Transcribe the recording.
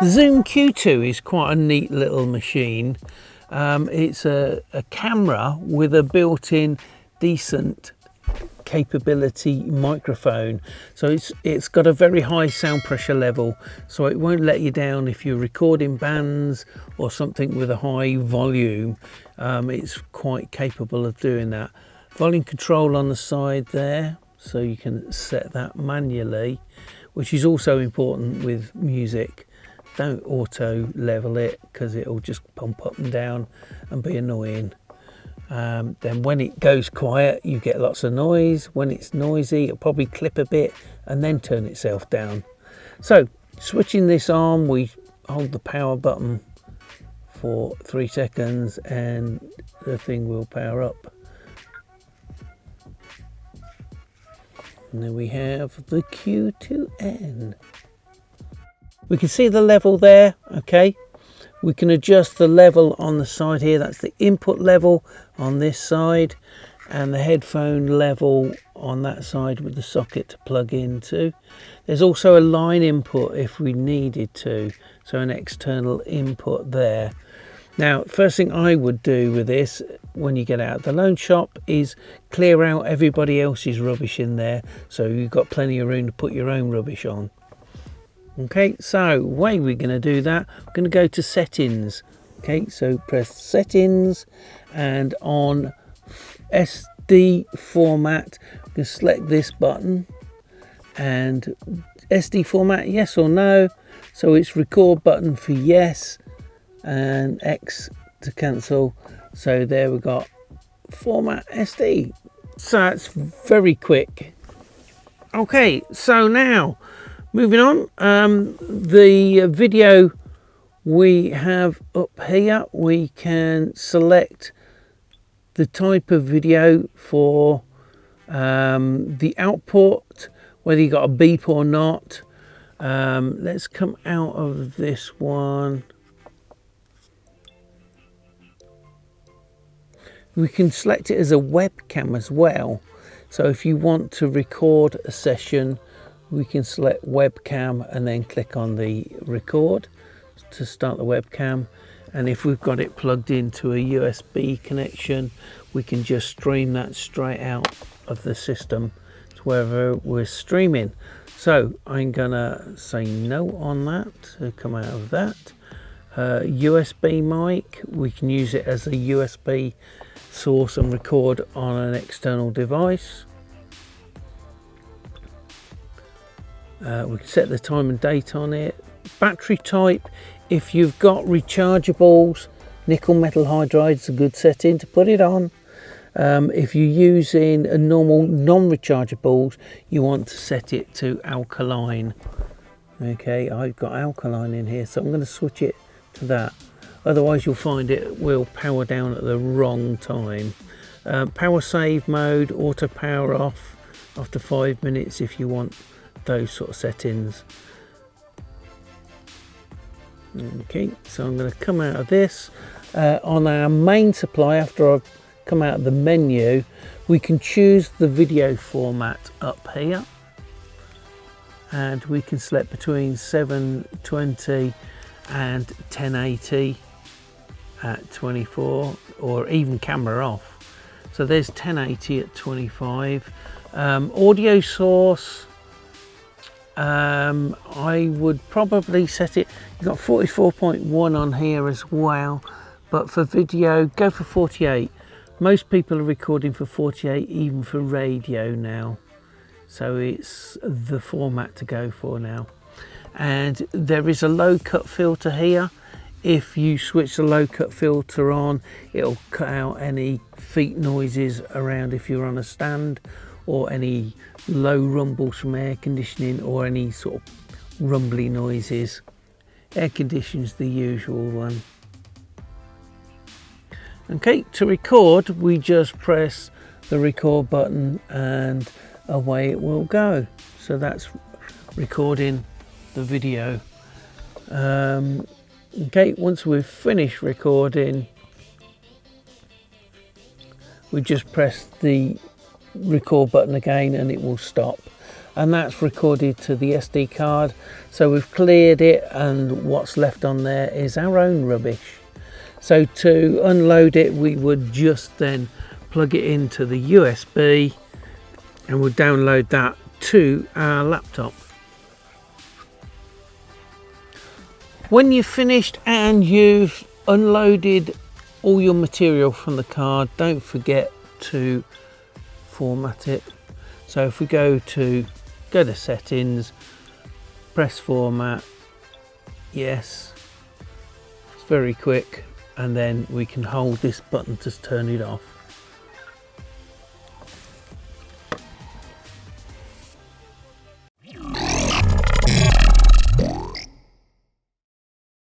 Zoom Q2 is quite a neat little machine. It's a camera with a built-in decent capability microphone, so it's got a very high sound pressure level, so it won't let you down if you're recording bands or something with a high volume. It's quite capable of doing that. Volume control on the side there, so you can set that manually, which is also important with music. Don't auto level it because it'll just pump up and down and be annoying. Then when it goes quiet, you get lots of noise. When it's noisy, it'll probably clip a bit and then turn itself down. So switching this on, we hold the power button for 3 seconds and the thing will power up. And then we have the Q2N. We can see the level there, okay? We can adjust the level on the side here. That's the input level on this side and the headphone level on that side with the socket to plug into. There's also a line input if we needed to, so an external input there. Now, first thing I would do with this when you get out of the loan shop is clear out everybody else's rubbish in there, so you've got plenty of room to put your own rubbish on. Okay, so way we're going to do that, we're going to go to settings. Okay, so press settings, and on SD format, we can select this button and SD format, yes or no. So it's record button for yes and X to cancel. So there we got format SD. So that's very quick. Okay, so now moving on, the video we have up here, we can select the type of video for the output, whether you got a beep or not. Let's come out of this one. We can select it as a webcam as well. So if you want to record a session, we can select webcam and then click on the record to start the webcam. And if we've got it plugged into a USB connection, we can just stream that straight out of the system to wherever we're streaming. So I'm gonna say no on that to come out of that. USB mic, we can use it as a USB source and record on an external device. We can set the time and date on it. Battery type, if you've got rechargeables, nickel metal hydride is a good setting to put it on. If you're using a normal non-rechargeables, you want to set it to alkaline. Okay, I've got alkaline in here, so I'm going to switch it to that. Otherwise you'll find it will power down at the wrong time. Power save mode, auto power off after 5 minutes if you want those sort of settings. Okay, so I'm going to come out of this. On our main supply, after I've come out of the menu, we can choose the video format up here, and we can select between 720 and 1080 at 24, or even camera off. So there's 1080 at 25. Audio source, I would probably set it, you've got 44.1 on here as well, but for video go for 48. Most people are recording for 48 even for radio now, so it's the format to go for now. And there is a low cut filter here. If you switch the low cut filter on, it'll cut out any feet noises around if you're on a stand, or any low rumbles from air conditioning, or any sort of rumbly noises. Air conditioning's the usual one. Okay, to record, we just press the record button and away it will go. So that's recording the video. Okay, once we've finished recording, we just press the record button again and it will stop. and that's recorded to the SD card. So we've cleared it, and what's left on there is our own rubbish. So to unload it, we would just then plug it into the USB and we'll download that to our laptop. When you've finished and you've unloaded all your material from the card, don't forget to format it. So if we go to settings, press format, yes, it's very quick, and then we can hold this button to turn it off.